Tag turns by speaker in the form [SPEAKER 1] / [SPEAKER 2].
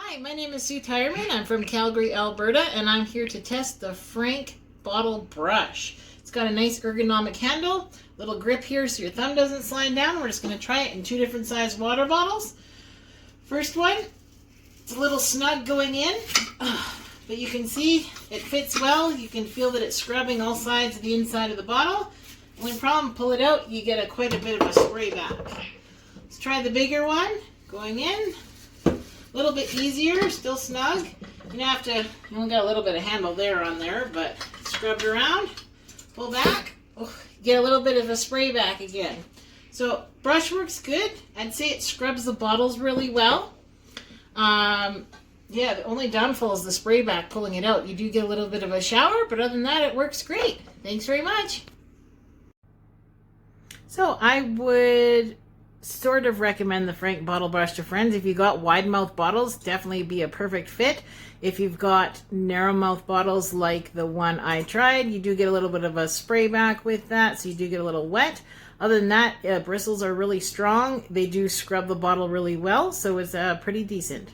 [SPEAKER 1] Hi, my name is Sue Tyerman. I'm from Calgary, Alberta, and I'm here to test the Frank bottle brush. It's got a nice ergonomic handle, little grip here so your thumb doesn't slide down. We're just going to try it in two different size water bottles. First one, it's a little snug going in, but you can see it fits well. You can feel that it's scrubbing all sides of the inside of the bottle. When problem, pull it out, you get quite a bit of a spray back. Let's try the bigger one, going in. A little bit easier, still snug. You only got a little bit of handle there on there, but scrubbed around, pull back, get a little bit of a spray back again. So brush works good. I'd say it scrubs the bottles really well. Yeah, the only downfall is the spray back, pulling it out. You do get a little bit of a shower, but other than that, it works great. Thanks very much. So I would sort of recommend the Frank bottle brush to friends. If you got wide mouth bottles, definitely be a perfect fit. If you've got narrow mouth bottles like the one I tried, you do get a little bit of a spray back with that, so you do get a little wet. Other than that, bristles are really strong. They do scrub the bottle really well, so it's pretty decent.